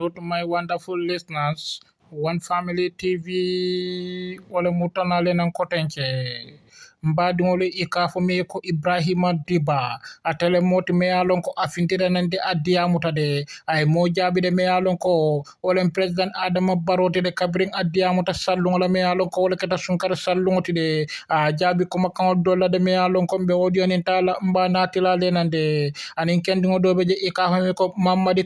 To my wonderful listeners, One Family TV, wale mutana lenan kotenche. Mbadingole ikafu meko Ibrahima Dibba. Atele moti mealonko afintire nande adia mutade. Ay mojabi de mealonko. Wale President Adama Barote de kabring adia muta salung la mealonko wale kata sunkara salung de. Jabi kuma kan dola de mealonko mbe audio nintala mba natila lenande. Anin kendingo dobe je ikafu meko Mamadi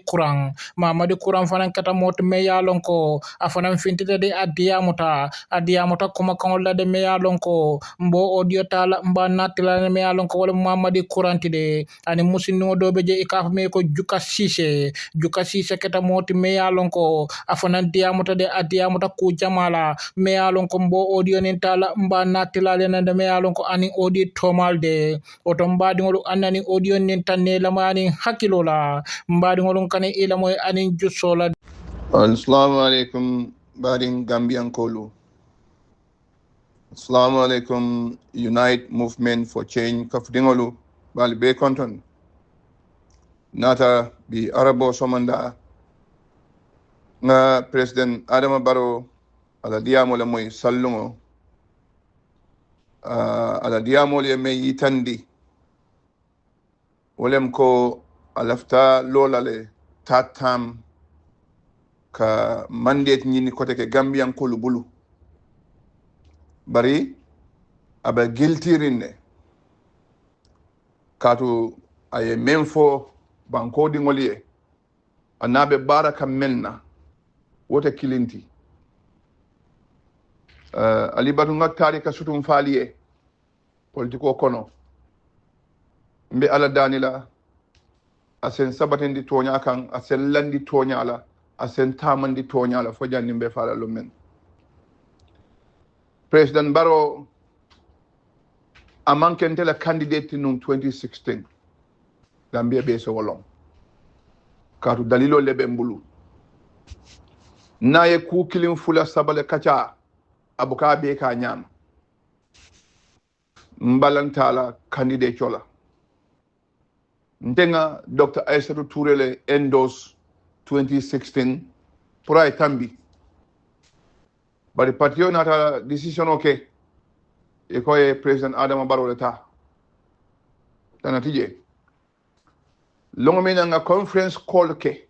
Kurang fanan kata mot me yalonko afanan fintide de adiamuta kuma kan la de me yalonko mbo audio tala mba natila me yalonko wala Mamadi Kuranti de ani musino do beje ikaf me ko Juka Ceesay kata mot me yalonko afanan diamuta de adiamuta ku jamala me yalonko mbo audio nin tala mba natila le de me yalonko ani audio tomal de otomba dingolu anani audio nin tanne lamani hakilola mbadi ngolon kane ila moy anin jussola. Assalamu alaikum Badin Gambian Kolu. Assalamu alaikum Unite Movement for Change Kafdingolu Bali Bay Conton. Nata bi Arabo Somanda nga President Adama Barrow ala diamo le moy sallungo ala diamo le me yitandi wolem ko alafta lolale tatam ka mandate ñini kote ke Gambian kolu bulu bari aba giltirinde katu aye memfo banko di ngoliye anabe baraka menna wote kilinti alibatu ngaktari ka sutum faliye politiko kono mbe ala danila asen sabatendi tonya kan asen landi tonya la asen tamandi tonya la fo janni mbe fala lumen President Barrow amankente la candidate num 2016 Gambia be so wolong katu dalilo lebe mbulu naye ku kilin fula sabale kacha abuka be ka nyam mbalantala candidate chola ndenga Dr. Aissatou Touray le endorse 2016 pour ay tambi bari patio nata decision okay e koye President Adama Barrow leta tanatije longo mena nga conference call ke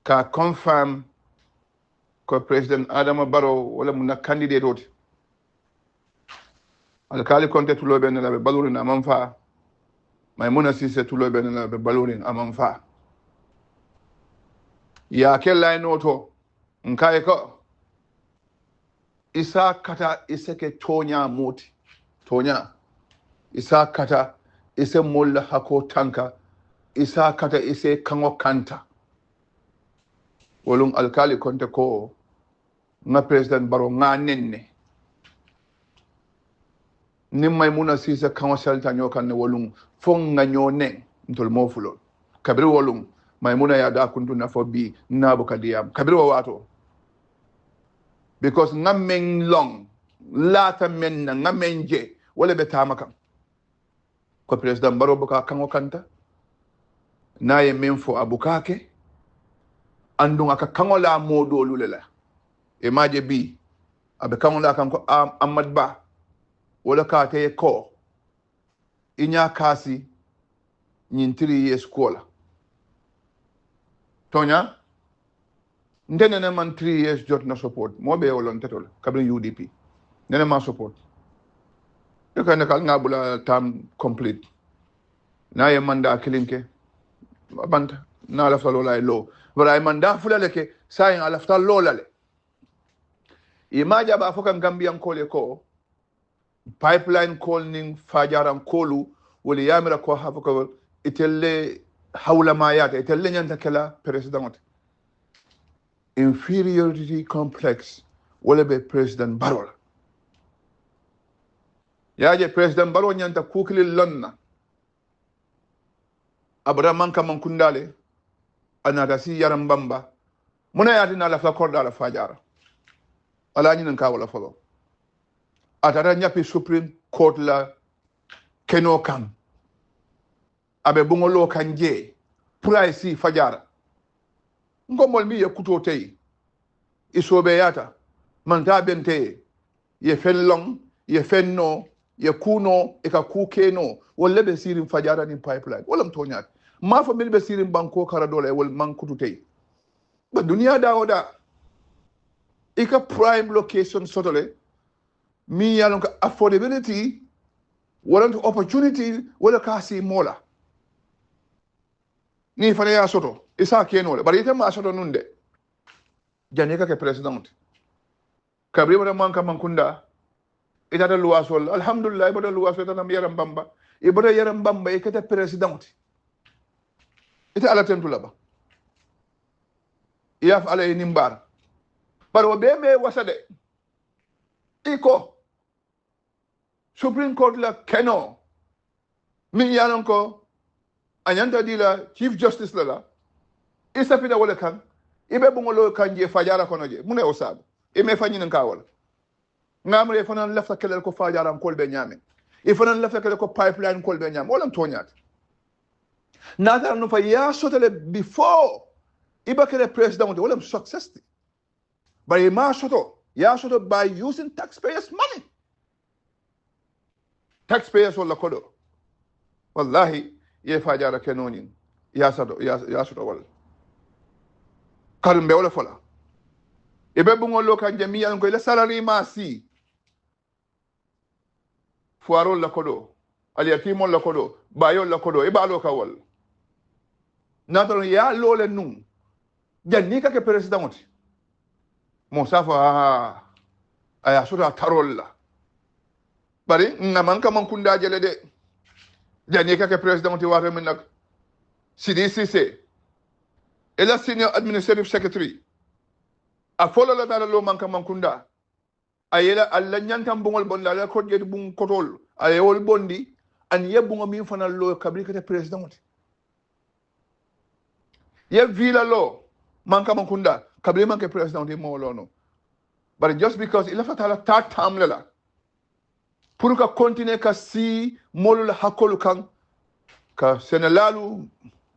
ka confirm ko President Adama Barrow wala muna candidate oti alkali konte tulo ben la be balurin amanfa Maimuna Ceesay tulo ben la be balurin amanfa ya kella noto nkae ko isa kata iseke tonya moti tonya isa kata ise mulla hako tanka isa kata ise kango kanta wolum alkali konte ko nga President Barrow nga nenne ni Maimuna Ceesay kango salta nyokan ne wolum fon nga nyone ntol mofulo kabri wolum Maimuna ya da kuntu na fobi nabu kadiyam kabri wato because ngamen long lata men na ngamen je wala betama kam ko President Barrow buka kango kanta naye men fo abukake andun aka kango la modo lulela e maje bi abe kango la kanko Ahmad Ba wala ka te ko inya kasi nyintiri yeskola Tonya ndene man 3 years jot na support mo be wolon tetol kabri UDP nene ma support e ka nekal ngabula tam complete na ye manda kilinke banta na la falo lay lo wala manda fulale ke sayin ala ftal lo lale imaja ba fokan Gambian kole ko pipeline calling fajaran kolu wala yamira ko hafako itelle hawla ma yata itelle nyanta kala president inferiority complex wala be President Barrow yaje President Barrow nyanta kukili lonna abraman kaman kundale anata si yaram bamba muna yati na la fa korda la fajara ala nyin ka wala folo atara nyapi Supreme Court la keno kan abe bungolo kanje price fajara ngomol mi ye kuto tey isobe yata man ta bente ye fellong ye fenno ye kuno e ka kukeno wolle be sirim fajara ni pipeline wolam tonyat ma fa mil be sirim banko kara dole wol man kutu tey ba duniya dawoda ika prime location sotole mi yalon ka affordability warrant opportunity wala kasi mola ni fane ya soto isa kenole bari ite ma soto nunde janika ke president kabri wala manka mankunda ita da luwasol alhamdulillah ibada luwasol tan yaram bamba ibada yaram bamba ikata president ita ala tentula ba yaf ala nimbar bar wo be me wasade iko Supreme Court la keno min yanon ko anyanta dila Chief Justice la isa pida wala kan ibe bungolo kanje fajara kono je mune osabu ime fanyi nan kawala ngamre fanan lafta kelel ko fajara kol be nyame e fanan lafta kelel ko pipeline kol be nyame wala tonyat nata no fa ya sotele before iba kele president wala success but ma soto ya soto by using taxpayers money taxpayers wala kodo wallahi ye fajara kenonin ya soto wala karumbe wala fola ebe bungolo kan jamiya ko le salary ma si fuaro la kodo aliatimo la kodo bayo la kodo e balo kawal natron ya lole nun jannika ke president mo safa aya sura tarolla bari ngaman kam kunda jele de jannika ke president wa remin nak Ceesay ela senior administrative secretary a follow la dala lo manka mankunda ayela alla nyantam bungol bonda la ko jedi bung kotol ayol bondi an yebungo min fanal lo kabrikate president ye vila lo manka mankunda kabri manke president mo lono but just because il fatala ta tamle la pour ka continuer ka si molul hakolu kan ka senelalu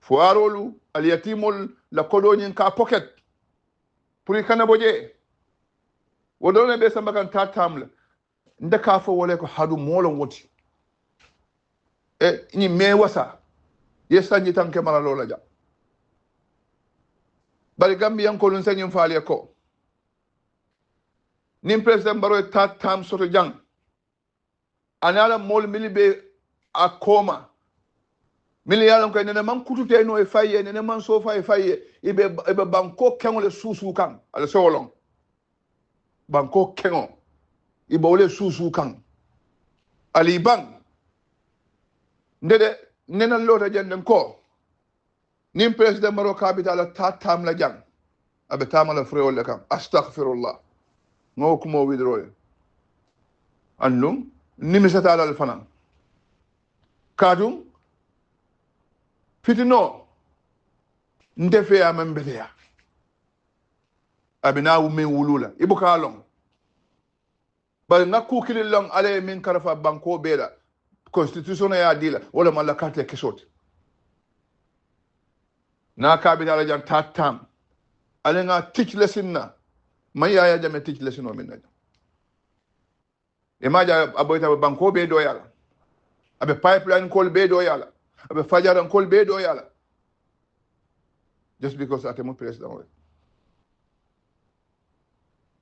fuarolu aliatimol la kolonien ka pocket pour kana boje wodone be samba kan tatamle nda ka fo wole ko hadu molon woti e ni me wasa yesanji tanke mala lola ja bari gambiyan ko lun senyum faali ko nim president baro tatam soto jang anala mol milibe akoma mili yalan ko nene man kutute no e faye nene man sofa e faye ibe banko kengole susu kan ala solon banko kengo ibe wole susu kan ali bang ndede nena lota jenden ko nim president maro capital ta tam la jang abe tamala frewole kan astaghfirullah ngo ko mo widroy annum nimisata al fanan kadum fitino ndefe ya membelea abina wume wulula ibuka long bal ngaku kililong ale min karafa banko bela constitution ya dila wala malakate kesot na kabita jan tatam ale nga teach lesson na maya ya jame teach lesson o minna imaja aboita banko be do yala abe pipeline kol be do yala abe fajaran kol be do yala just because atemu president we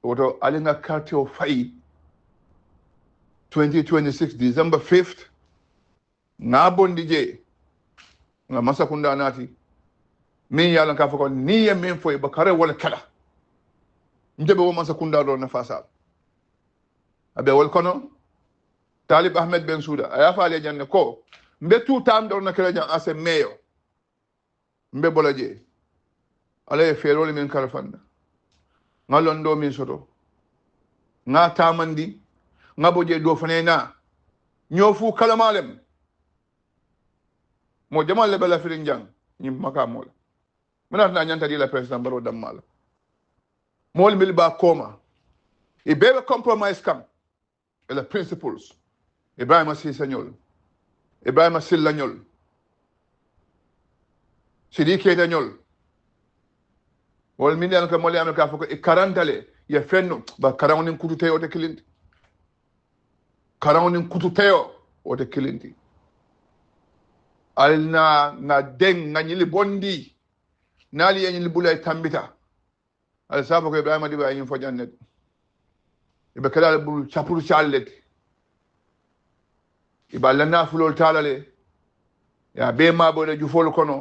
woto alinga karte o fay 2026 December 5th na bondi je nga masakunda nati min yala ka fako niye min foy bakare wala kala ndebe wo masakunda do na fasa abe wol kono Talib Ahmed Bensouda aya faale janne ko mbe tutam do na kala jan ase meyo mbe bolaje ala e ferol min karfanda ngalon do min soto nga tamandi nga boje do fanena nyofu kala malem mo jamal le bala firin jang ni makamol menat na nyanta di la president baro damal mol mil ba koma e bebe compromise kam e la principles Ebrima Ceesay Ebrima Sillanyol Sidi Keita nyol wol min yalla ko mo liam ka foko e karantale ye fenno ba karawnin kutu teyo de kilinti karawnin kutu teyo o de kilinti alna na den nganyili bondi nali yenyili bulay tambita al sabo ko Ibrahima Dibba yin fo jannet ibe kala bul chapuru challet iballa nafulol talale ya be mabo de jufol kono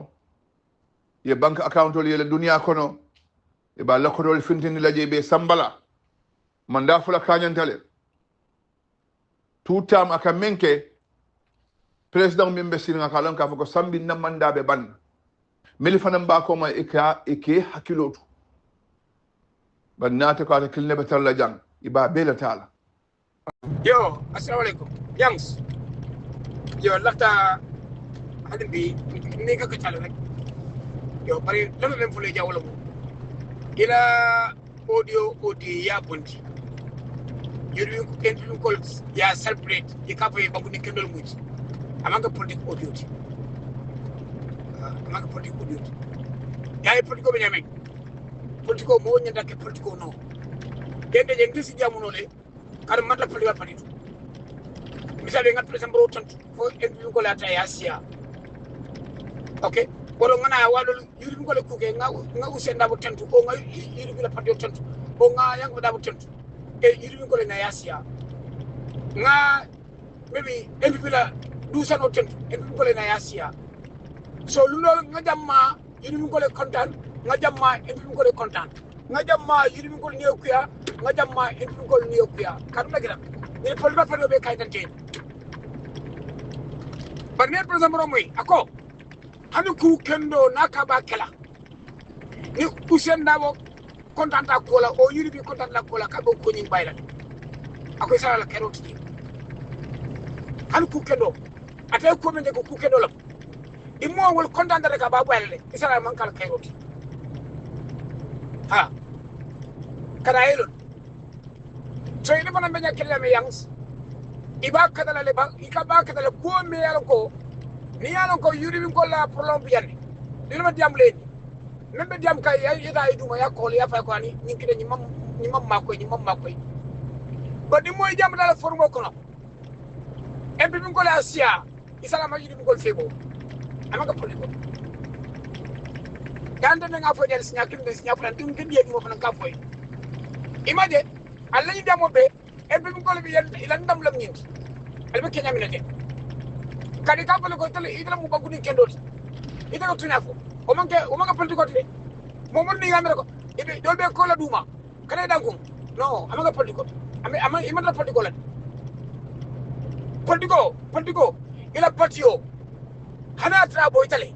ye bank account le dunia kono iballa ko dol fintini laje be sambala manda fula kanyantale tout tam aka menke président min be sirnga kalon ka ko sambi na manda be ban meli fanam ba ko ma eke hakilotu bannata ko ta kilne be talla jang iba bela tala yo assalamu alaikum yangs yo lafta hadin bi ni ka kacala rek yo bari dama men fule jawla mo ila audio ya bonti yuri ko kentu ko ya celebrate e ka fay babu ni kendol muti amanga politique audio ti amanga politique audio ti ya e politique ko be nyame politique ko mo nyanda ke politique ko no dende je ngisi jamuno le kar mata politique panitu misali ngat president bro tantu fo en ko la ta yasia okay boro ngana walo yuri ko le kuke nga usenda bo tantu o nga yuri la patio tantu o nga yang da bo tantu e yuri ko le na yasia nga maybe en la du sano tantu en ko le na yasia so lu lol nga jamma yuri ko le kontan nga jamma en ko le kontan nga jamma yuri ko le neokuya nga jamma en ko le neokuya kan la gira ni politique patio be kay tante par ne president bro moy ako hani ku kendo nakaba kala ni usenda bo kontanta kola o yuri bi kontanta kola ka bo ko nyin bayla akoy sala la kero tidi hani ku kendo ate ko men ko ku kendo la imo wol kontanta reka ba bayla isala man kala kero tidi ha kada yelo so ini bana benya kella me yangs iba kadala le ba ikaba kadala ko me yalo ko ni yalon ko yuri min ko la problème biyande dina ma diam leen membe diam kay yida iduma ya ko ya fay ko ani ni kide ni mam makoy ba di moy diam dala formo ko no embe min ko la asia isala ma yuri min ko febo amaka poligo gande nga fo del signa kim de signa plan dum ke diye mo fana ka foy imade alla ni diamo be embe min ko le bi ilan dam lam ñint albe kenya minate kadi ka ko tele idala mu baguni kendoti idala tunya ko o manke politiko ti mo mon ni ngamere ko ibe dolbe ko la duma kane dangum no amaga politiko ama imata politiko la politiko ila patio hana tra boy tele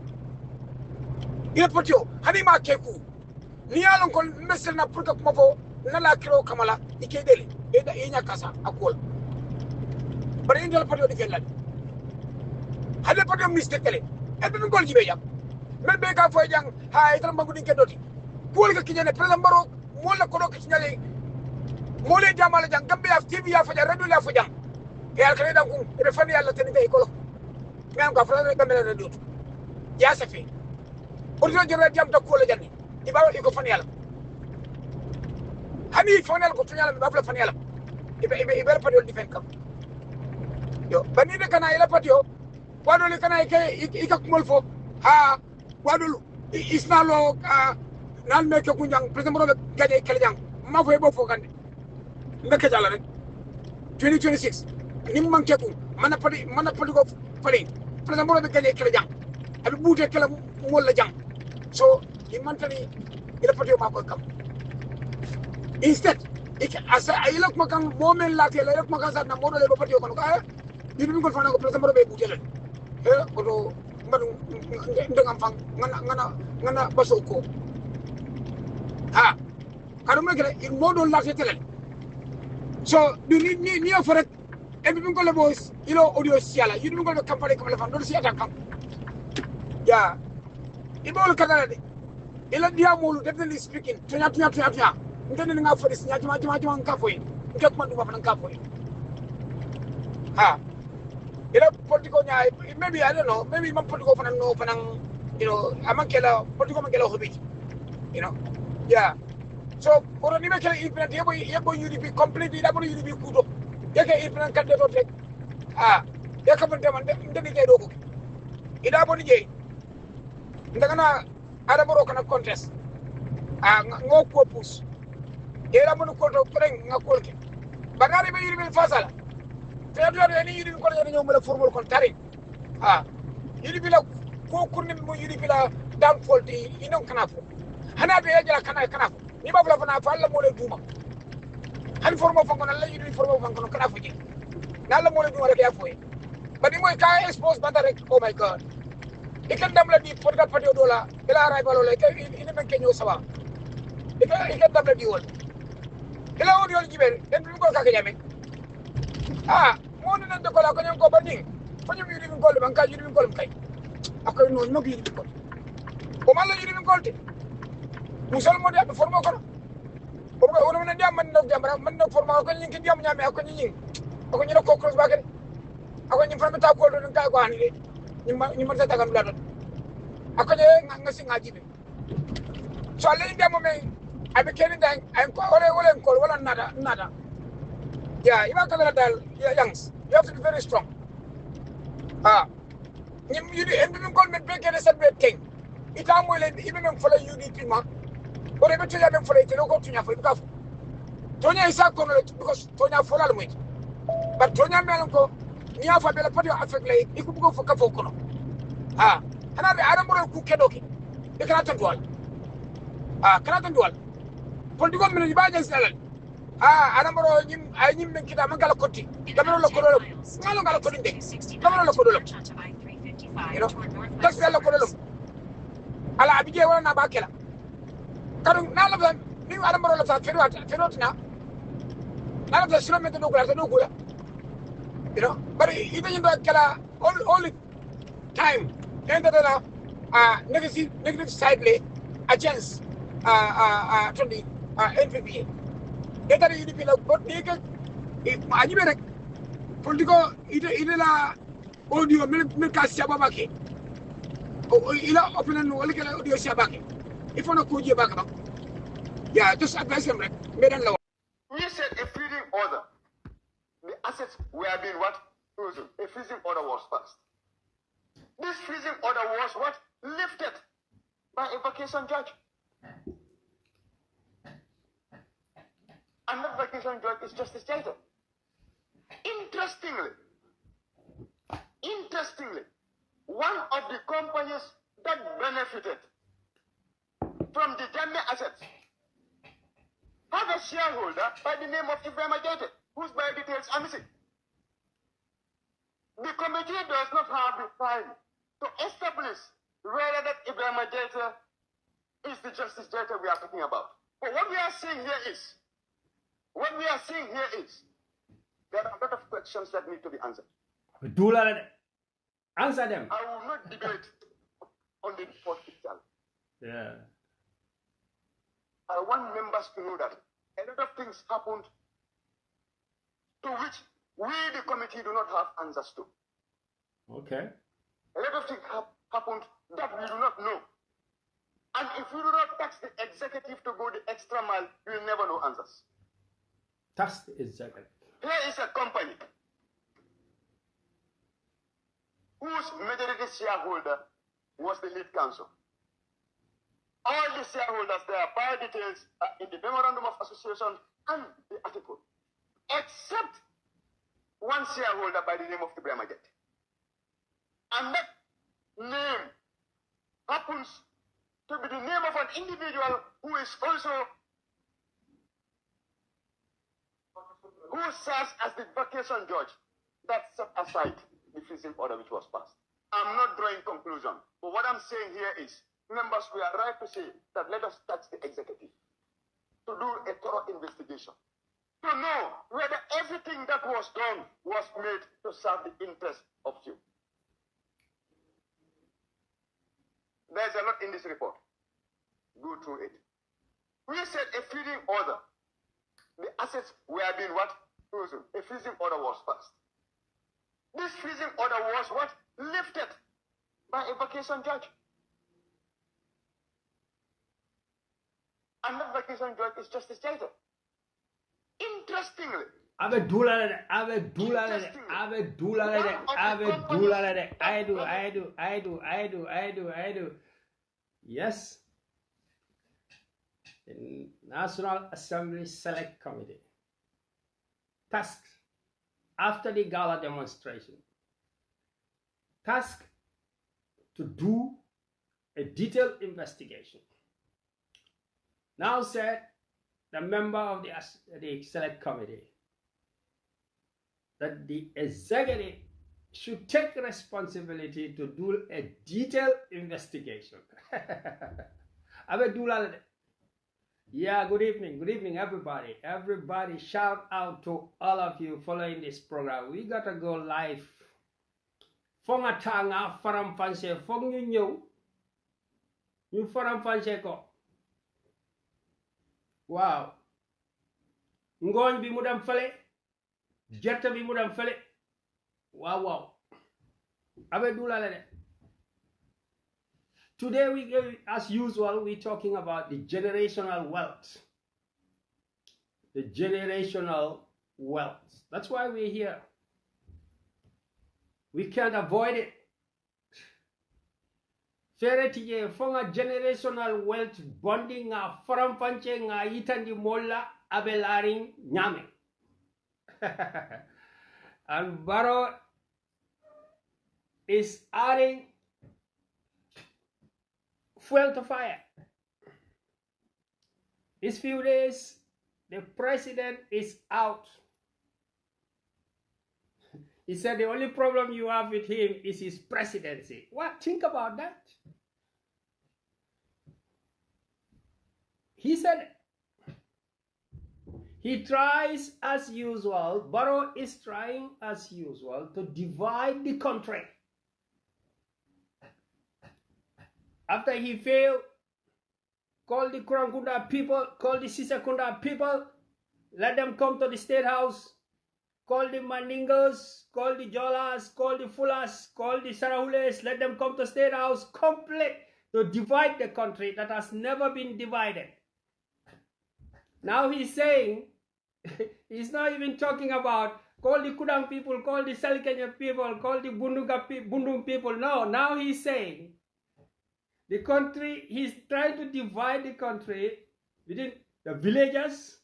ila patio hani ma keku ni yalon ko mesel na pour que ko fo na la kiro kamala ikedele eda inya kasa akola bari indal patio di kelal hade pato mistake tele e be ngol jibe yam mel be ka foy jang ha itam bangu din kedoti ko ga kinyane president baro mo la ko do kinyale mo le jamala jang gambe ya tv ya faja radio la faja e al kale dangu e fani yalla tan ngay ko lo ngam ka fa gambe la radio ya safi orjo jere jam ta ko la janni di bawo iko fani yalla hani fani yalla ko tunyala be bafla fani yalla ibe pato di fen kam yo bani de kana ila patio wadol kana ke ika kumol fo ha wadol isnalo nan me ke kunjang president ro gaje kele jang ma fo bo fo kande mbeke jala rek 2026 nim man ke ku mana padi ko fali president ro gaje kele jang abi bute kele mol la jang so imantani ila padi ma ko kam instead asa ayilak makan momen la ke la makan sa na modo le padi ko ka yini ko fana ko president ro be bute le odo mbadu ndengam fang ngana basoko ha kadum ngere il modo la tele so ni ofere e bi ngol boys ilo audio siala yidi ngol campagne comme le fan do si attaque ya ibol kadala de ila diamolu definitely speaking tunya ngene nga fodis nya jama ka foy ngek man duma fan ka foy ha ila politiko nya maybe I don't know maybe man politiko fanang no fanang you know amakela politiko makela hobit you know Yeah. So, for any make it, you be completely double you be good. You can eat and cut the take. Ah, you come and then get over. It happened again. Ndagana Araboro kana contest. Ah, no corpus. Era mono koto kurang ngakolke. Bagari be yiri fasala. Teadu any yiri ko any nyomala formal kontari. Ah, yiri bila ko kurni mo yiri bila downfall ti inon kanafo. Hana be yajala kana kanafo. Ni ba bla fana falla mo le duma. Han formo fangono la yiri formo fangono kanafo ji. Nalla mo le duma rek ya foy. Badi moy ka expose bandarek. Oh my god. Ikan damla di porga patio dola. Ila arrival le ke ini men kenyo sawa. Ikan damla di wol. Ila audio jibel den bi ko ka nyame. Ah, mo nan de ko la ko nyam ko banding. Ko nyam yiri min gol ban ka yiri min gol kay. Akoy no no yiri min gol. Ko malla yiri min gol te. Musal mo de formo ko. Ko ko ono nan diam man no jambra man no formo ko nyin ki diam nyame ko nyin. Ko nyin ko cross ba ke. Ako nyin fami ta ko do ka ko ani de. Nyin man ta kan la do. Ako je ngasi ngaji be. So ale diam mo me abi keni dang I'm call wala nada. Yeah, you want to dal youngs. You have to be very strong. Ah, you do call me big and said big thing. It am will even follow UDP ma. Or even to them for it to go to your for Tonya is a because Tonya follow me. But Tonya Melanco, near for the party affect like you could go for Kafokono. Ah, and I don't want to cook Kedoki. You cannot do all. Ah, cannot do all. Political minister ah anamoro nyim ay nyim men kita mangala koti damaro lo kodolo ngalo ngalo kodinde damaro lo kodolo you know that's the lo kodolo ala abije wala na bakela kadu nala ban ni anamoro lo ta ferotina nala da shiro meto dogula you know but even in the kala all time and the negative side a chance to the NPP Eta ini bila buat dia kan, aji merek politiko ini lah audio mereka siapa pakai, ila opinion wala kala audio siapa pakai, if ona kuji pakai, yeah, just advise them medan lawa. We said a freezing order. The assets were being what? Frozen. A freezing order was passed. This freezing order was what? Lifted by a vacation judge. And that vacation judge is Justice Ceesay. Interestingly, one of the companies that benefited from the Gambia assets have a shareholder by the name of Ebrima, whose bio details are missing. The committee does not have the time to establish whether that Ebrima is the Justice Ceesay we are talking about. But what we are seeing here is there are a lot of questions that need to be answered. Answer them. I will not debate on the report itself. Yeah. I want members to know that a lot of things happened to which we, the committee, do not have answers to. Okay. A lot of things happened that we do not know. And if we do not tax the executive to go the extra mile, we will never know answers. Tax the executive. Here is a company whose majority shareholder was the lead counsel. All the shareholders, their bio details are in the memorandum of association and the article, except one shareholder by the name of Ebrima. And that name happens to be the name of an individual who is also who serves as the vacation judge that set aside the freezing order which was passed. I'm not drawing conclusion, but what I'm saying here is, members, we are right to say that let us touch the executive to do a thorough investigation, to know whether everything that was done was made to serve the interest of you. There's a lot in this report. Go through it. We said a freezing order. The assets were being what? Frozen. A freezing order was passed. This freezing order was what? Lifted by a vacation judge. Another vacation joint is Justice Jaito. Interestingly, I do. Yes, the National Assembly Select Committee tasked after the gala demonstration, tasked to do a detailed investigation. Now said the member of the Select Committee that the executive should take responsibility to do a detailed investigation. Yeah, good evening, everybody. Everybody, shout out to all of you following this program. We gotta go live. Fonga tanga faram fanse fong ñu faram fanse ko. Wow. Ngooñ bi mu dem fele, gerte bi mu dem fele. Wow. Today, as usual, we're talking about the generational wealth. The generational wealth. That's why we're here. We can't avoid it. Feretiye fonga generational wealth bonding nga farampanche nga yitandi molla abelaring nyame. And Barrow is adding fuel to fire. These few days, the president is out. He said the only problem you have with him is his presidency. What? Think about that. He said he tries as usual, Barrow is trying as usual to divide the country. After he failed, call the Kurang people, call the Ceesay people, let them come to the State House, call the Mandingos, call the Jolas, call the Fulas, call the Sarahules, let them come to State House, complete to divide the country that has never been divided. Now he's saying, he's not even talking about call the Kurang people, call the Salikenya people, call the Bundung people. No, now he's saying the country, he's trying to divide the country within the villages,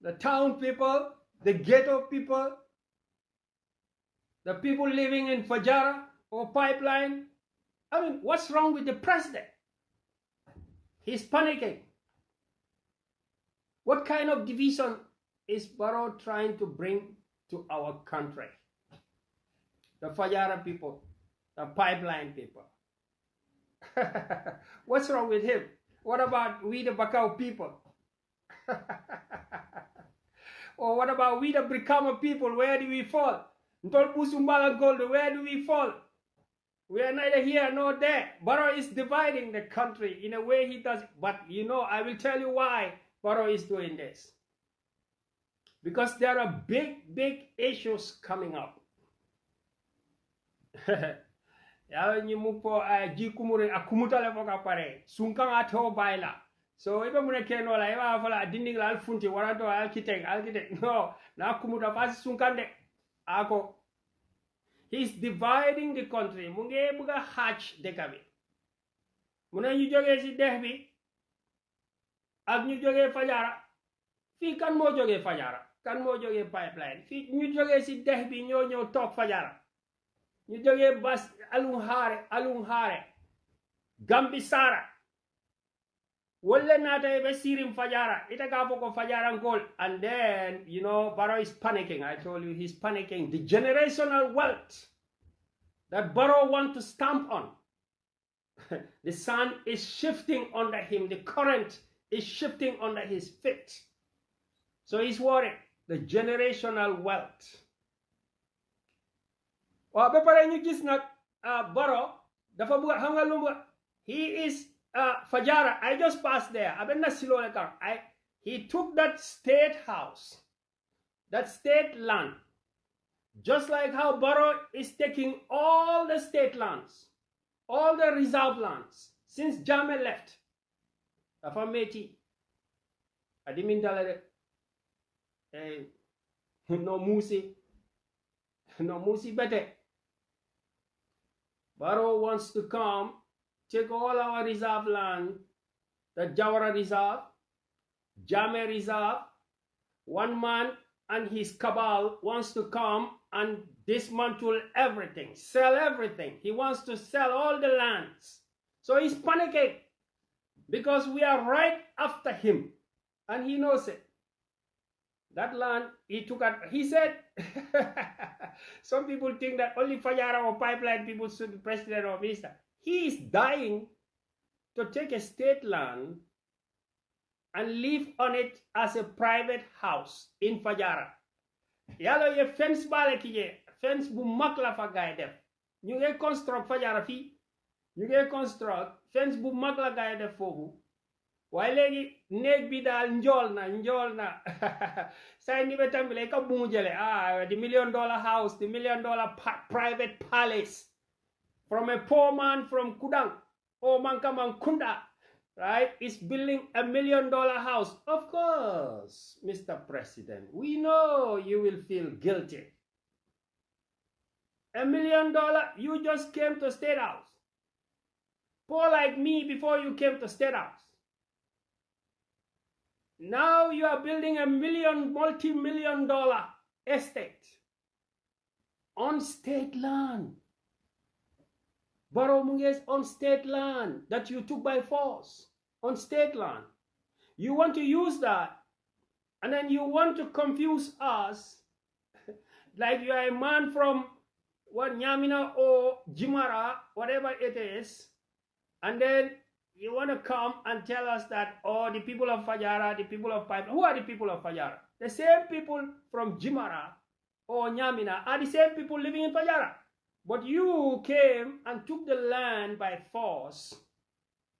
the town people, the ghetto people, the people living in Fajara or Pipeline. I mean, what's wrong with the president? He's panicking. What kind of division is Barrow trying to bring to our country? The Fajara people, the Pipeline people. What's wrong with him? What about we the Bakau people? Or what about we the Brikama people? Where do we fall? Ntolpusumbala Gold, where do we fall? We are neither here nor there. Barrow is dividing the country in a way he does. But you know, I will tell you why Barrow is doing this. Because there are big issues coming up. Ya nyimupo jikumure akumutale foka pare sunkang ato baila. So iba mune keno la iba fala dinding la alfunti waranto architect no na kumuta fasi sunkande ako. He's dividing the country. Munge buga hatch dekabi. Mune ñu joge ci dex bi ak ñu joge Fajara. Fi kan mo joge Fajara, kan mo joge Pipeline. Fi ñu joge ci dex bi ñoo ñëw tok Fajara. Ñu joge bas alung hare Gambi Sara. Wolle nata be sirim Fajara. Ita ka foko Fajara ngol. And then, you know, Barrow is panicking. I told you he's panicking. The generational wealth that Barrow wants to stamp on. The sun is shifting under him. The current is shifting under his feet. So he's worried. The generational wealth. Well, Barrow, he is Fajara. I just passed there. He took that state house, that state land, just like how Barrow is taking all the state lands, all the reserve lands since Jammeh left. Adimindala no musi bete. Barrow wants to come, take all our reserve land, the Jawara Reserve, Jame Reserve. One man and his cabal wants to come and dismantle everything, sell everything. He wants to sell all the lands. So he's panicking because we are right after him. And he knows it. That land, he took out, he said, some people think that only Fajara or pipeline people should be president or minister. He is dying to take a state land and live on it as a private house in Fajara. Yalo ye fence bale kiye, fence bu mak la fa gaay def. Ñu ngi construct Fajara fi, ñu ngi construct fence bu mak la gaay def fofu. Waaye léegi néeg bi daal njool na say ni be tambile ka bu mu jële the $1 million house, the $1 million private palace from a poor man from Kurang or Mankaman Kunda, right, is building $1 million house. Of course, Mr. President, we know you will feel guilty. $1 million, you just came to State House. Poor like me before you came to State House. Now you are building a multi-million dollar estate on state land. Barrow Munges on state land that you took by force, on state land. You want to use that, and then you want to confuse us like you are a man from what Nyamina or Jimara, whatever it is, and then you want to come and tell us that, oh, the people of Fajara, the people of Pipe. Who are the people of Fajara? The same people from Jimara or Nyamina are the same people living in Fajara. But you came and took the land by force.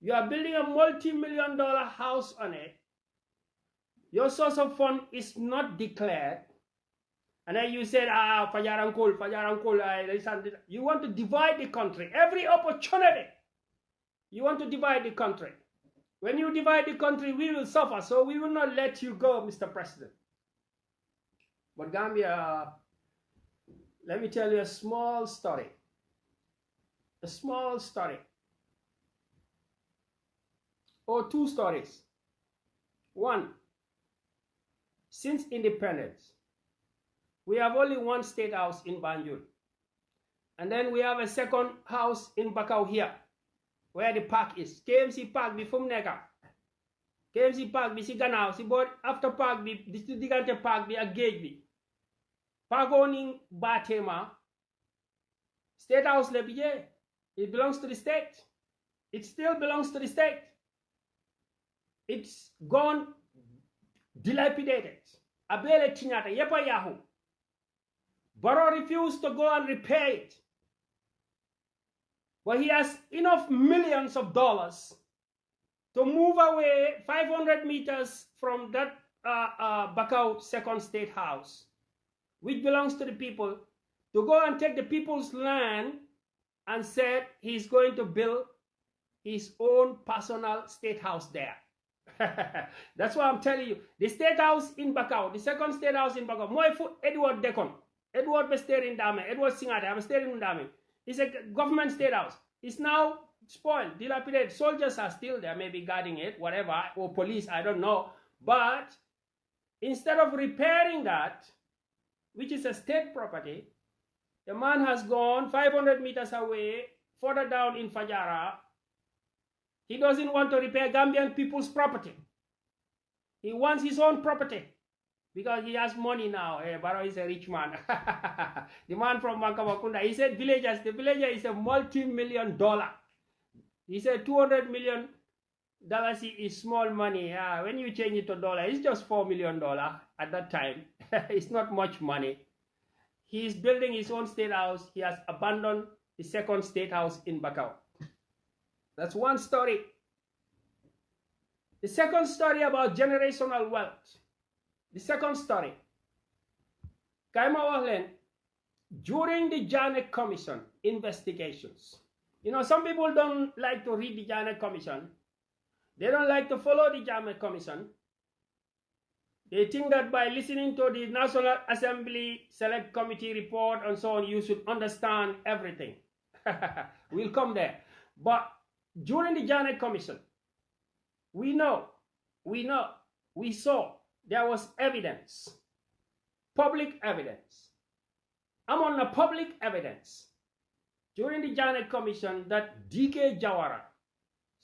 You are building a multi-million dollar house on it. Your source of fund is not declared. And then you said, Fajara and Kol. You want to divide the country. Every opportunity. You want to divide the country. When you divide the country, we will suffer. So we will not let you go, Mr. President. But Gambia, let me tell you a small story. A small story. Or two stories. One, since independence, we have only one state house in Banjul. And then we have a second house in Bakau here, where the park is. KMC Park bi fum neka. KMC Park bi si gannaaw si board after park bi di si digante park bi ak géej bi. Park Batema. State house le bi je. It belongs to the state. It still belongs to the state. It's gone dilapidated. Abele tinyata yepa yahu. Barrow refused to go and repair it. But he has enough millions of dollars to move away 500 meters from that Bakau second state house, which belongs to the people, to go and take the people's land and said he's going to build his own personal state house there. That's why I'm telling you. The state house in Bakau, the second state house in Bakau, Moifu Edward Dekon, Edward Besterin Dame, Edward Singate, Besterin Dame. It's a government state house. It's now spoiled, dilapidated. Soldiers are still there, maybe guarding it, whatever, or police, I don't know. But instead of repairing that, which is a state property, the man has gone 500 meters away, further down in Fajara. He doesn't want to repair Gambian people's property. He wants his own property. Because he has money now. Barrow is a rich man. The man from Mankawakunda, he said villagers, the villager is a multi-million dollar. He said $200 million is small money. When you change it to dollar, it's just $4 million at that time. It's not much money. He is building his own state house. He has abandoned the second state house in Bakau. That's one story. The second story about generational wealth. The second story, Kaima Wahlen, during the Janet Commission investigations, you know, some people don't like to read the Janet Commission. They don't like to follow the Janet Commission. They think that by listening to the National Assembly Select Committee report and so on, you should understand everything. We'll come there. But during the Janet Commission, we saw there was evidence, public evidence. Among the public evidence during the Janet Commission that DK Jawara,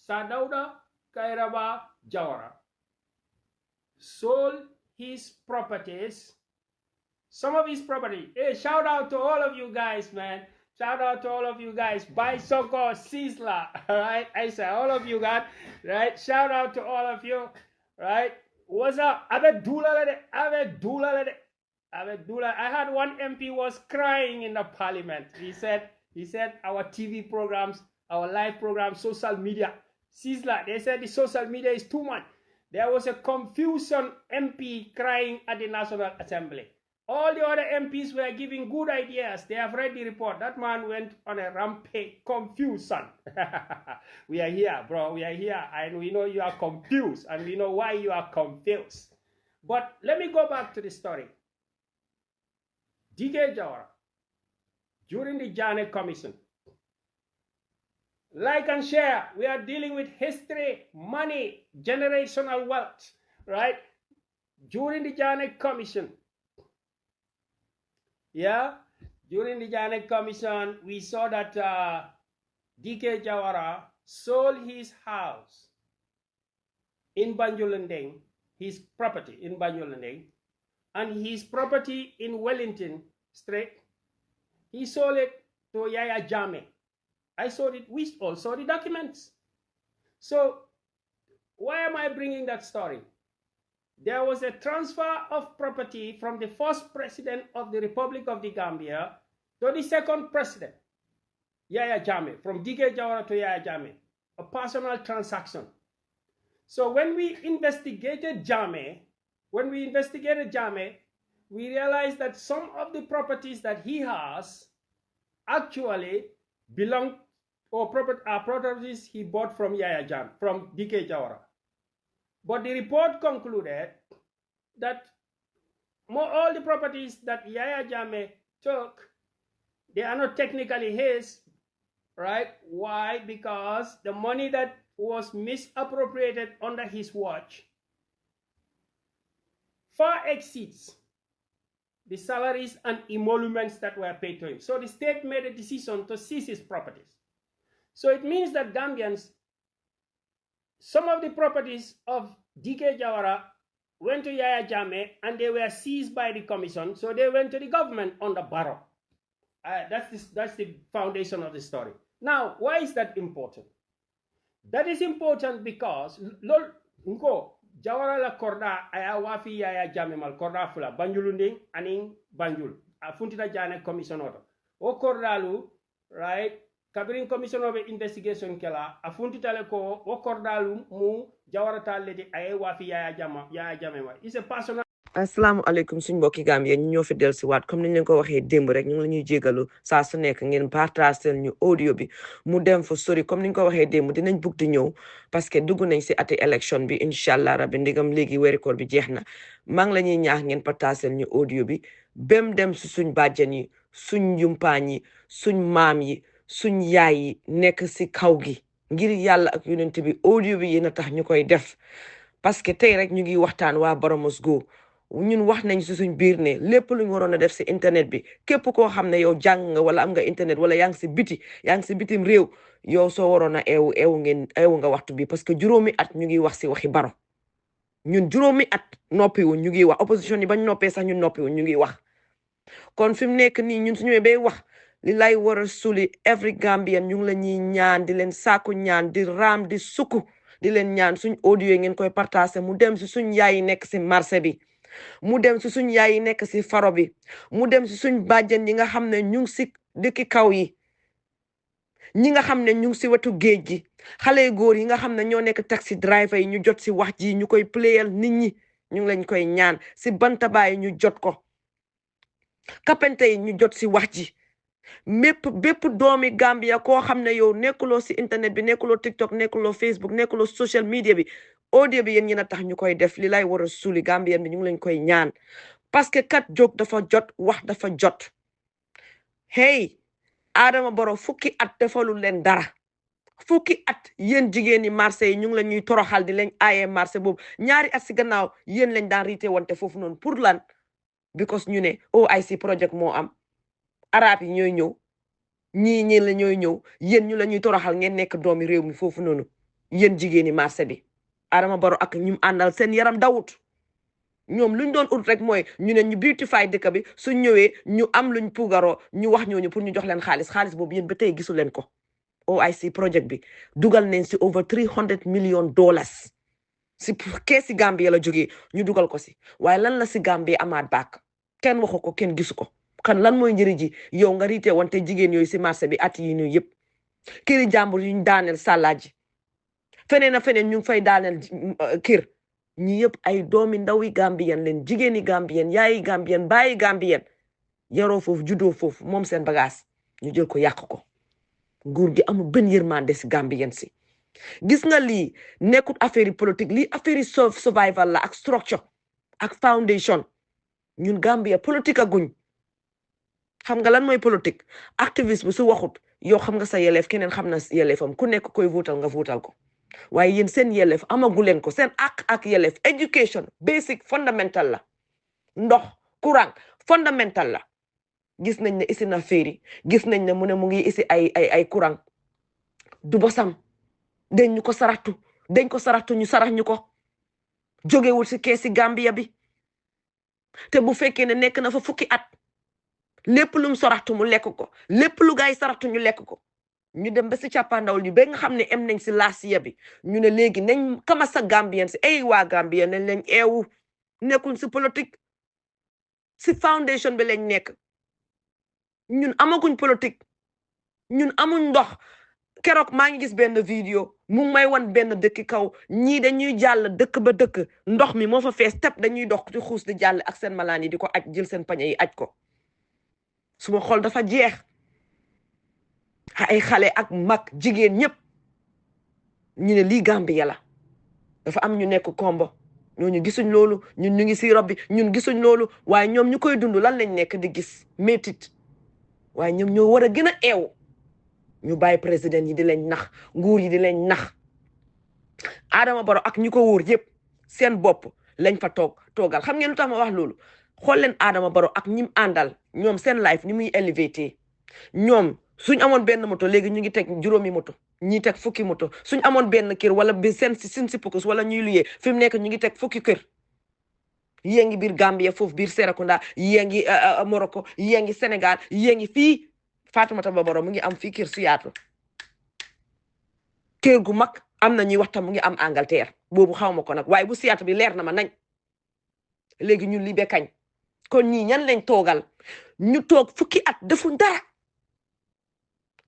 Sadauda Kairaba Jawara, sold his properties, some of his property. Hey, shout out to all of you guys, man. Shout out to all of you guys. By Soko, Ceesay, right? I say all of you guys, right? Shout out to all of you, right? What's up? I had one MP was crying in the parliament. He said our TV programs, our live programs, social media, Ceesay, they said the social media is too much. There was a confusion MP crying at the National Assembly. All the other MPs were giving good ideas. They have read the report. That man went on a rampage. Confusion. We are here, bro. We are here. And we know you are confused. And we know why you are confused. But let me go back to the story. DK Jawara, during the Janet Commission, like and share. We are dealing with history, money, generational wealth, right? During the Janet Commission, during the Janet Commission, we saw that DK Jawara sold his house in Banjulunding, his property in Banjulunding, and his property in Wellington Street. He sold it to Yaya Jammeh. I saw it. We all saw the documents. So why am I bringing that story? There was a transfer of property from the first president of the Republic of the Gambia to the second president, Yaya Jammeh, from DK Jawara to Yaya Jammeh, a personal transaction. So when we investigated Jammeh, we realized that some of the properties that he has actually belong or properties he bought from Yaya Jammeh, from DK Jawara. But the report concluded that all the properties that Yaya Jammeh took, they are not technically his, right? Why? Because the money that was misappropriated under his watch far exceeds the salaries and emoluments that were paid to him. So the state made a decision to seize his properties. So it means that Gambians, some of the properties of DK Jawara went to Yaya Jammeh and they were seized by the commission. So they went to the government on the barrow. That's the foundation of the story. Now, why is that important? That is important because Jawara la korda aya wafi Yaya Jammeh mal korda fula Banjulunding aning Banjul. Afuntita Janet commission oto. O kordalu, right? Kabirin commission of investigation kela afuntita le ko o kordalu mu Jawara taledi aya wafi Yaya Jammeh. It's a personal. Assalamu alaikum suñ mbokki Gambia ñu ñoo fi del si waat comme ni ñu ko waxee démb rek ñu ngi la ñuy jégalu saa su nekk ngeen partager ñu audio bi mu dem fa sori comme ni ñu ko waxee démb dinañ bugg di ñëw parce que dugg nañ si ati élection bi inshallah rabbi ndigam léegi weeri koor bi jeex na maa ngi la ñuy ñaax ngeen partager ñu audio bi bem dem si suñ bàjjen yi suñ yumpaañ yi suñ maam yi suñ yaay yi nekk si kaw gi ngir yàlla ak yonent bi audio bi yéen a tax ñu koy def parce que tey rek ñu ngi waxtaan waa Baramos Go ñun wax nañ si suñ biir ne lépp lu ñu waroon a def si internet bi képp koo xam ne yow jàng nga wala am nga internet wala yaa ngi si bitim réew yow soo waroon a eewu nga waxtu bi parce que juróomi at ñu ngi wax si waxi Baro ñun juróomi at noppiwu ñu ngi wax opposition yi bañ noppee sax ñun noppiwu ñu ngi wax kon fi mu nekk nii ñun suñu bay wax li lay war a suli every Gambian ñu ngi la ñuy ñaan di leen sàkku ñaan di raam di sukku di leen ñaan suñ audio yi ngeen koy partager mu dem si suñ yaay yi nekk si marché bi mu dem si suñ yaay yi nekk si faro bi mu dem si suñ bàjjen yi nga xam ne ñu ngi si dëkki kaw yi ñi nga xam ne ñu ngi si wetu géej gi xale góor yi nga xam ne ñoo nekk taxi driver yi ñu jot si wax ji ñu koy playal nit ñi ñu ngi lañ koy ñaan si bantabaay ñu jot ko kapente yi ñu jot si wax ji bépp doomi Gambia koo xam ne yow nekkuloo si internet bi nekkuloo TikTok nekkuloo Facebook nekkuloo social media bi audio bi yéen ñi na tax ñu koy def li lay war a suuli Gambien bi ñu ngi leen koy ñaan parce que kat jóg dafa jot wax dafa jot hey Adama Barrow fukki at defalul leen dara fukki at yéen jigéen ñi marché yi ñu ngi la ñuy toroxal di leen aaye marché boobu ñaari at si gannaaw yéen lañ daan riite wante foofu noonu pour lan because ñu ne OIC project moo am arab yi ñooy ñëw ñii la ñooy ñëw yéen ñu la ñuy toroxal ngeen nekk doomi réew mi foofu noonu yéen jigéen ñi marché bi Adama Barrow ak ñu àndal seen yaram dawut ñoom luñ doon ut rek mooy ñu ne ñu beautify dëkk bi su ñëwee ñu am luñ puugaroo ñu wax ñooñu pour ñu jox leen xaalis boobu yéen ba tey gisu leen ko OIC project bi dugal nañ si over $300 million si keesi Gambie la jógee ñu dugal ko si waaye lan la si Gambie amaat baak kenn waxu ko kenn gisu ko kan lan mooy njëriñ ji yow nga riite wante jigéen yooyu si marché bi at yi ñu yëpp këri jàmbur yuñ daaneel sàllaaji feneen a feneen ñu ngi fay daaneel kër ñi yëpp ay doomi ndawi Gambien leen jigéeni Gambien yaayi Gambien baayi Gambien yaroo foofu juddoo foofu moom seen bagage ñu jël ko yàq ko nguur gi amul benn yërmande si Gambien si gis nga lii nekkut affaire politique lii affaire survival la ak structure ak foundation ñun Gambia politique aguñ xam nga lan mooy politique activiste bi su waxut yow xam nga sa yelleef keneen xam na yelleefam ku nekk koy votal nga votal ko waaye yéen seen yelleef amagu leen ko seen ak yelleef education basic fundamental la ndox courant fundamental la gis nañ ne isi na féeri gis nañ ne mu ne mu ngi isi ay courant du bosam dañ ñu ko saraxtu ñu sarax ñu ko jógewul si keesi Gambia bi te bu fekkee ne nekk na fa fukki at lépp lum saraxtu mu lekk ko lépp lu gaay saraxtu ñu lekk ko ñu dem ba si càppaandawul ñu ba nga xam ne em nañ si laasiya bi ñu ne léegi nañ kamasa Gambien si ay waa Gambien nañ leen eewu nekkuñ si politique si foundation bi lañ nekk ñun amaguñ politique ñun amuñ ndox keroog maa ngi gis benn vidéo mu may wan benn dëkk kaw ñii dañuy jàll dëkk ba dëkk ndox mi moo fa fees tep dañuy dox ci xuus di jàll ak seen malaan yi di ko aj jël seen pañe yi aj ko suma xol dafa jeex ay xale ak mag jigéen ñëpp ñu ne lii Gambia la dafa am ñu nekk kombo ñooñu gisuñ loolu ñun ñu ngi si rob bi ñun gisuñ loolu waaye ñoom ñu koy dund lan lañ nekk di gis métit waaye ñoom ñoo war a gën a eew ñu bàyyi président yi di leen nax nguur yi di leen nax Adama Barrow ak ñu ko wóor yëpp seen bopp lañ fa toogal xam ngeen lu tax ma wax loolu xool leen Adama Barrow ak ñim àndal ñoom seen life ni muy élevé ñoom suñ amoon benn moto léegi ñu ngi teg juróomi moto ñi teg fukki moto suñ amoon benn kër wala bi seen si pukus wala ñuy luyee fi mu nekk ñu ngi teg fukki kër yée ngi biir Gambia foofu biir Serekunda yée ngi Morocco yée ngi Sénégal yée ngi fii Fatoumata Barrow mu ngi am fii kër Seattle kër gu mag am na ñuy waxtaan mu ngi am Angleterre boobu xaw ma ko nag waaye bu Seattle bi leer na ma nañ léegi ñun li be kañ kon ñii ñan lañ toogal ñu toog fukki at defuñ dara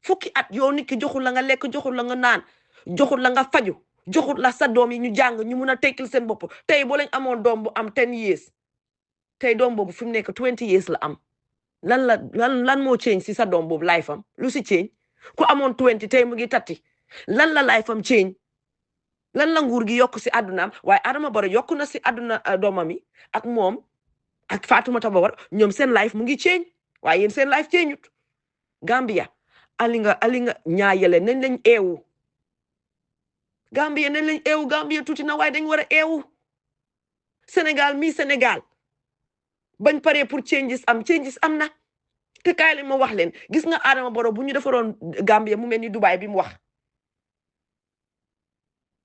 fukki at yow nit ki joxul la nga lekk joxul la nga naan joxul la nga faju joxul la sa doom yi ñu jàng ñu mun a tekkil seen bopp tey boo lañ amoon doom bu am 10 years tey doom boobu fi mu nekk 20 years la am lan moo change si sa doom boobu life am lu si change ku amoon 20 tey mu ngi 30 lan la life am change lan la nguur gi yokk si àddunaam waaye Adama Barrow yokku na si àdduna doomam yi ak moom ak Fatoumata Barrow ñoom seen life mu ngi change waaye yéen seen life change ut Gambia ali nga ñaayale nañ lañ eewu Gambia nañ lañ eewu Gambia tuuti na waaye dañ war a eewu Sénégal Sénégal bañ paree pour changes am na te kaay leen ma wax leen gis nga Adama Barrow bu ñu defaroon Gambia mu mel ni Dubai bi mu wax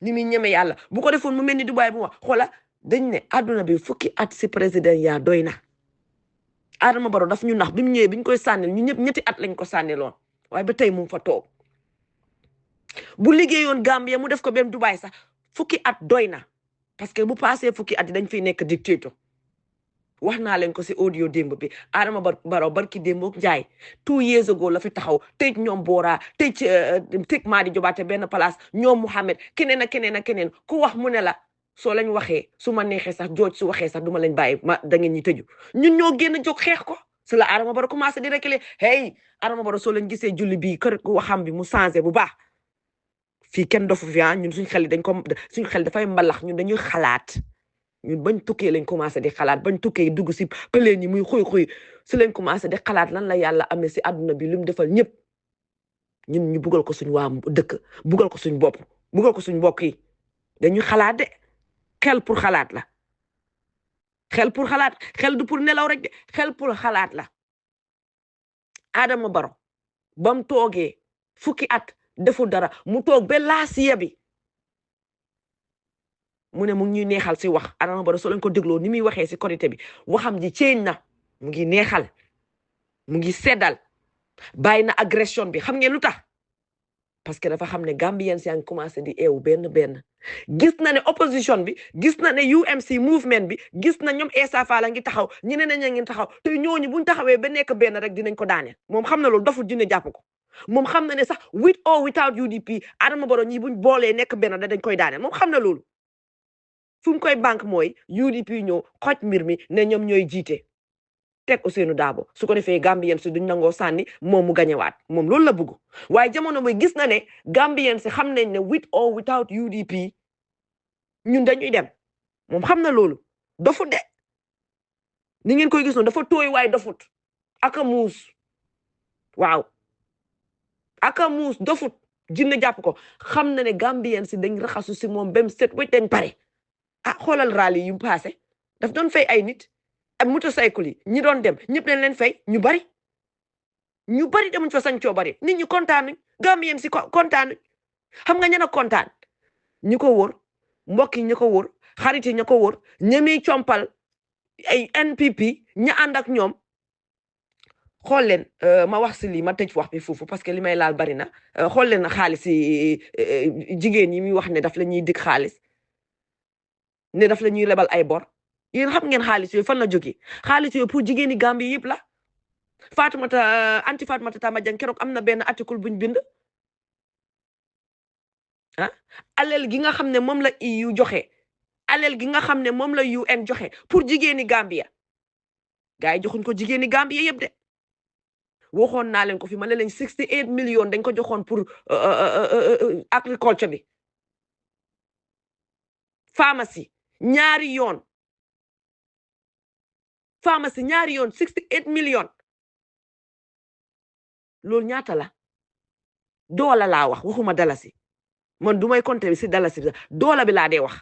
ni muy ñeme yàlla bu ko defoon mu mel ni Dubai bi mu wax xoola dañ ne àdduna bi fukki at si président yaa doy na Adama Barrow daf ñu nax bi mu ñëwee bi ñu koy sànnil ñu ñëpp ñetti at lañ ko sànniloon waaye ba tey mu ngi fa toog bu liggéeyoon Gambia mu def ko benn Dubai sax fukki at doy na parce que bu passé fukki at yi dañ fiy nekk dictateur wax naa leen ko si audio démb bi Adama Barrow barki démb Njaay 2 years ago la fi taxaw tëj ñoom Bora tëj Mamadi Jobaate benn place ñoom Mouhamed keneen ak keneen ku wax mu ne la soo lañ waxee su ma neexee sax George su waxee sax duma leen bàyyi da ngeen ñi tëju ñun ñoo génn jóg xeex ko si la Adama Barrow commencé di reculer hey Adama Barrow soo leen gisee julli bii kër waxam bi mu changé bu baax fii kenn dofu fi ñun suñ xel dañ ko suñ xel dafay mbalax ñun dañuy xalaat ñun bañ tukkee lañ commencé di xalaat bañ tukkee dugg si pëleen yi muy xuy si lañ commencé di xalaat lan la yàlla amee si àdduna bi lu mu defal ñëpp ñun ñu bugal ko suñ waa dëkk bugal ko suñ bopp bugal ko suñ mbokk yi dañuy xalaat de xel pour xalaat la xel pour xalaat xel du pour nelaw rek de xel pour xalaat la Adama Barrow bam toogee fukki at defu dara mu toog ba laasiya bi mu ne mu ngi ñuy neexal si wax Adama Barrow soo leen ko dégloo ni muy waxee si korité bi waxam ji ceeñ na mu ngi neexal mu ngi seddal bàyyi na agression bi xam ngeen lu tax parce que dafa xam ne Gambien yaa ngi commencé di eewu benn gis na ne opposition bi gis na ne UMC movement bi gis na ñoom Essa Faal ngi taxaw ñeneen ña ngi taxaw te ñooñu buñ taxawee ba nekk benn rek dinañ ko daaneel moom xam na loolu doful dina jàpp ko moom xam na ne sax with or without UDP Adama Barrow ñi buñ boolee nekk benn dañ koy daaneel moom xam na loolu fu mu koy banque mooy UDP ñëw xoj mbir mi ne ñoom ñooy jiite teg Ousseynou Dabo su ko defee Gambien si duñ nangoo sànni moom mu gañewaat moom loolu la bëgg waaye jamono mooy gis na ne Gambien si xam nañ ne with or without UDP ñun dañuy dem moom xam na loolu dofut de ni ngeen koy gis noonu dafa tooy waaye dofut aka muus waaw aka muus dofut jinne jàpp ko xam na ne Gambien si dañ raxasu si moom bem set wecc dañ pare xoolal rally yu passé daf doon fay ay nit ak motocycle yi ñi doon dem ñëpp leen fay ñu bari demuñ fa sañ coo bari nit ñi kontaan nañ Gambien si kontaan nañ xam nga ñan a kontaan ñi ko wóor mbokk yi ñi ko wóor xarit yi ñi ko wóor ñemi compal ay NPP ña ànd ak ñoom xool leen ma wax si lii ma tëj wax bi foofu parce que li may laal bari na xool leen xaalis yi jigéen yi muy wax ne daf la ñuy dig xaalis ne daf la ñuy lebal ay bor yéen xam ngeen xaalis yooyu fan la jógee xaalis yooyu pour jigéeni Gambie yëpp la anti Fatoumata Tamba Jang keroog am na benn article buñ bind alal gi nga xam ne moom la EU joxe alal gi nga xam ne moom la UN joxe pour jigéeni Gambia gars yi joxuñ ko jigéeni Gambia yëpp de waxoon naa leen ko fi ma ne leen 68 millions dañ ko joxoon pour agriculture bi pharmacie ñaari yoon 68 millions loolu ñaata la doola laa wax waxuma dalasi man du may compter si dalasi bi doola bi laa dee wax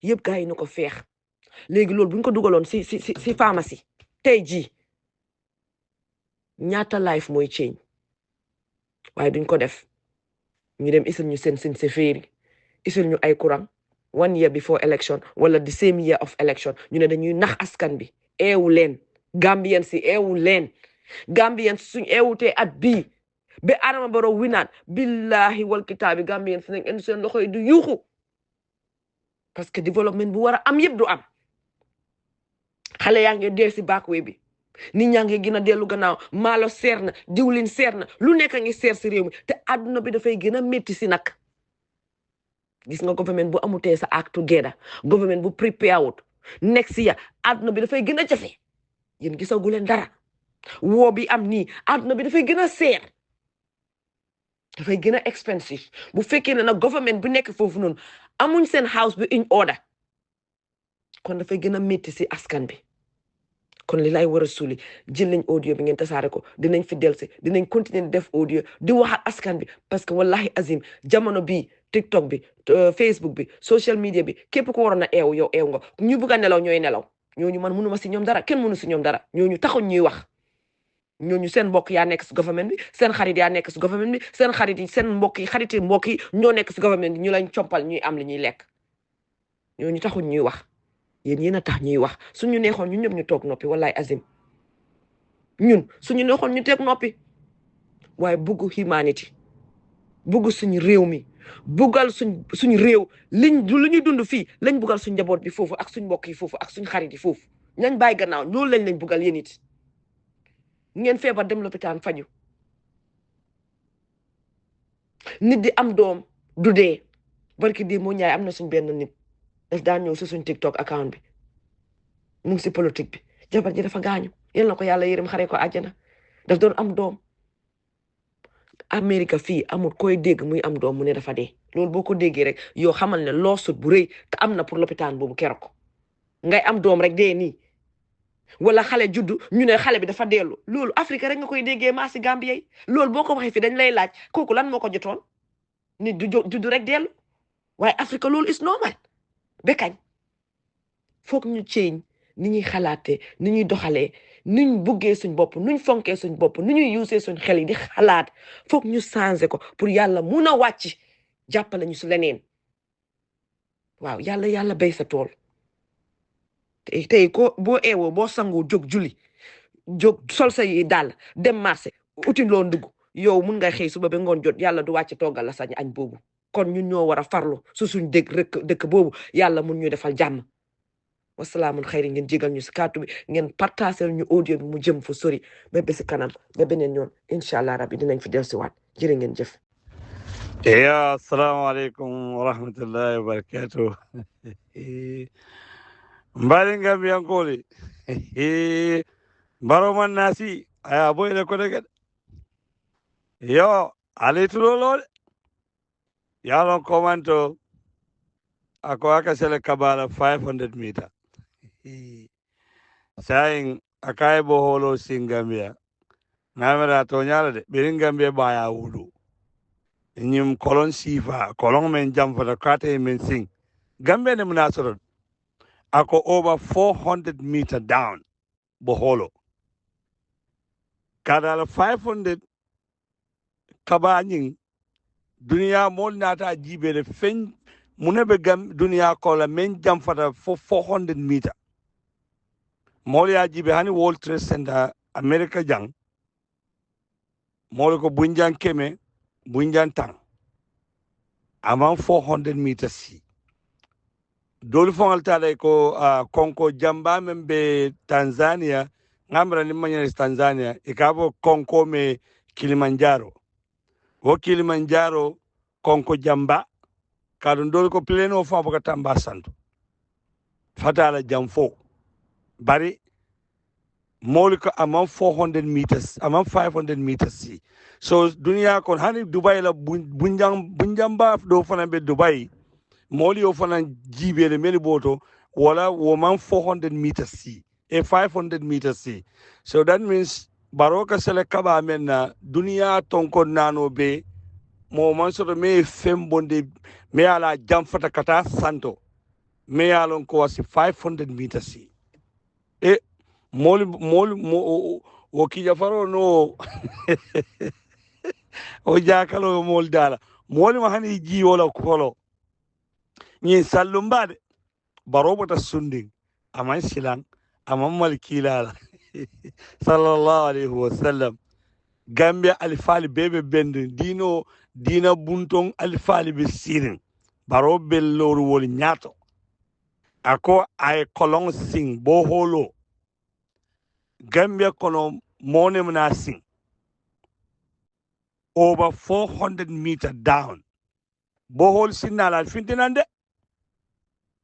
yëpp gars yi ñu ko feex léegi loolu buñ ko dugaloon si pharmacie tey jii ñaata life mooy change waaye duñ ko def ñu dem isil ñu seen féeri isil ñu ay Kurang 1 year before election wala the same year of election ñu ne dañuy nax askan bi eewu leen Gambien si eewu leen Gambien suñ eewutee at bii ba Adama Barrow winaat billahi wal kitaabi Gambien si nañ seen loxo yi du yuuxu parce que développement bu war a am yëpp du am xale yaa ngi dee si backway bi nit ñaa ngi gën a dellu gannaaw maalo seer na diwlin seer na lu nekk ngi seer si réew mi te àdduna bi dafay gën a métti si nag gis nga government bu amutee sa act together government bu prepare wut next year àdduna bi dafay gën a jafe yéen gisagu leen dara woo bi am nii àdduna bi dafay gën a seer dafay gën a expensive bu fekkee ne nag government bu nekk foofu noonu amuñ seen house bi in order kon dafay gën a métti si askan bi kon li lay war a suuli jël nañ audio bi ngeen tasaare ko dinañ fi delsi dinañ continuer def audio di wax ak askan bi parce que wallahi azim jamono bi TikTok bi Facebook bi social media bi képp ko waroon a eew yow eew nga ñu bëgg a nelaw ñooy nelaw ñooñu man mënuma si ñoom dara kenn mënu si ñoom dara ñooñu taxuñ ñuy wax ñooñu seen mbokk yaa nekk si government bi seen xarit yaa nekk si government bi seen xarit yi seen mbokk yi xarit yi mbokk yi ñoo nekk si government bi ñu lañ compal ñuy am li ñuy lekk ñooñu taxuñ ñuy wax yéen a tax ñuy wax suñu neexoon ñun ñëpp ñu toog noppi wallahi azim ñun suñu neexoon ñu teg noppi waaye buggu humanity buggu suñu réew mi buggal suñu réew lu ñuy dund fii lañ buggal suñ njaboot bi foofu ak suñ mbokk yi foofu ak suñ xarit yi foofu ñañ bàyyi gannaaw loolu lañ buggal yéen it ngeen feebar dem lopitaan faju nit di am doom du dee barki di moo ñaay am na suñ benn nit daf daan ñëw si suñ TikTok account bi mu ngi si politique bi jabar ji dafa gaañu yal na ko yàlla yërëm xare ko àjjana daf doon am doom Amérique fii amul koy dégg muy am doom mu ne dafa dee loolu boo ko déggee rek yow xamal ne loosut bu rëy te am na pour lopitaan boobu keroog ngay am doom rek dee nii wala xale juddu ñu ne xale bi dafa dellu loolu Afrique rek nga koy déggee maa si Gambie yi loolu boo ko waxee fii dañ lay laaj kooku lan moo ko jotoon nit du juddu rek dellu waaye Afrique loolu is normal ba kañ foog ñu change ni ñuy xalaatee ni ñuy doxalee nuñ buggee suñ bopp nuñ fonkee suñ bopp nu ñuy usee suñ xel yi di xalaat foog ñu changer ko pour yàlla mun a wàcc jàppale ñu su leneen waaw yàlla bay sa tool tey ko boo eewoo boo sangoo jóg julli jóg sol sa yi daal dem marché uti loo ndugg yow mun nga xëy suba ba ngoon jot yàlla du wàcc toggal la sañ añ boobu kon ñun ñoo war a farlu su suñ dëkk boobu yàlla mun ñu defal jàmm wasalaamun xayri ngeen jégal ñu si kàddu bi ngeen partagé ñu audio bi mu jëm fu sori ba si kanam ba beneen yoon incha allah rabbi dinañ fi dellusiwaat jërë ngeen jëf. Assalamu alaikum wa rahmatullahi wa barakatuh. Mbari Gambian koli. Baroman nasi aya boy le ko dege. Yo ali tulolo. Yalon komanto ako aka sele kabala 500 meter. Saying akai boholo singambia. Namera to nyala de biringambia baya wudu. Nyim kolon sifa kolon men jam for the kate men sing Gambia ne munasoro ako over 400 meter down boholo kadala 500 kabanyin dunia mol nata jibere fen munebe gam dunia kola men jam for the 400 meter mol ya jibe hani World Trade Center America jang mol ko bunjan keme Bunjantang among 400 meters si dolu fongal tale ko konko jamba membe Tanzania ngamra ni manya Tanzania ikabo konko me Kilimanjaro wo Kilimanjaro konko jamba kadon dolu ko pleno fo boka tamba santo fatala jamfo bari molika among 400 meters among 500 meters si so dunia kon hani Dubai la bunjamba do fana be Dubai moli o fana jibe le meli boto wala woman 400 meters si e 500 meters si so that means baroka sele kaba menna dunia tonko nano be mo man so me fembonde me ala jamfata kata santo me alon ko wasi 500 meters si e moli o kijafaro no o jakalo mol dala mol ma hani ji wala kolo ni sallumbade barobo ta sunding aman silang aman malkilala sallallahu alaihi wasallam Gambia alifali bebe bende dina bunton alifali be sirin barobe loru wol nyato ako ay kolong sing boholo Gambia kono monem na sing over 400 meters down. Bohol signal al fintinande.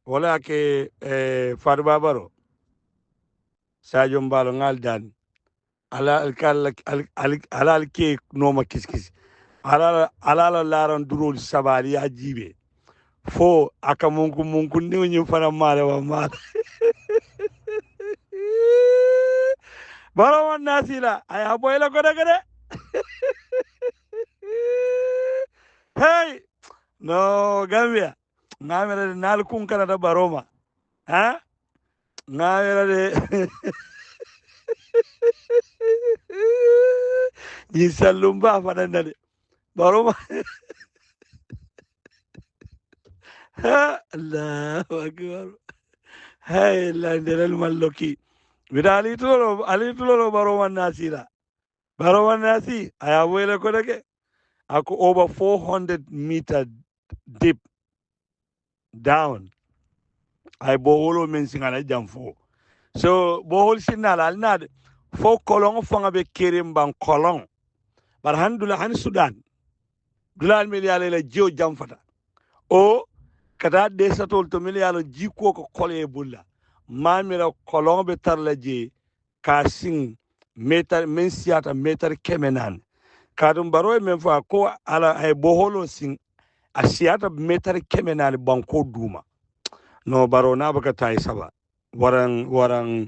Wala ke Farbabaro. Sadio Mbalo ngal dan. Ala al ke noma kiskis. Ala laran durol sabari ajibe. Fo aka munku ni fana male wa male. Barawan nasila ay aboyla ko dagade. Hey, no Gambia. Ngamera de nal kun kana da baroma. Ha? Ngamera de ni salumba fadanda de. Baroma. Ha Allahu akbar. Hey, landel maloki. Vidali tulo baroma nasira. Baroma nasi ayawele ko dage. Ako over 400 meter deep down. I boholo mensingala jamfo. So bohol sinala alnad fo kolong fanga be kerim bang kolong. Barhandula han Sudan. Dulal miliale la jio jamfata. O kada desatol to milialo jiko ko kole bulla. Mamira kolong be tarla je kasing meter mensiata meter kemenan. kadum baro men fa ko ala ay boholo sin asiyata metar kemenani banko duma no baro na baka tay saba warang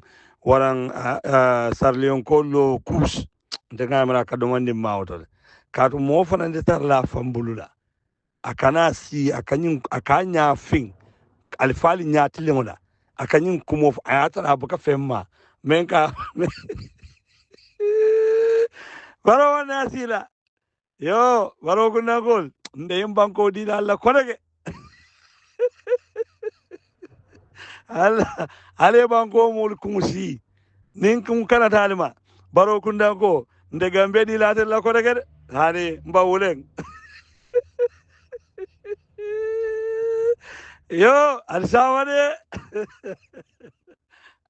sarlion ko lo kus de ngamra ka domandi mawto katu mo fanande tar la fambulula akana si akanya fin alfali nyati lengola akanyin kumo ayata na baka femma menka baro na sila yo baro kunna gol ndeyim banko di Allah konege Allah ale banko mul kunsi nin kun kana talima baro kunna go ndegambe di latel la konege hani mbawulen yo alsawade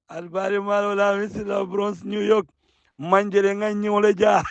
albari malo la misila Bronx New York manjere nganyi wala ja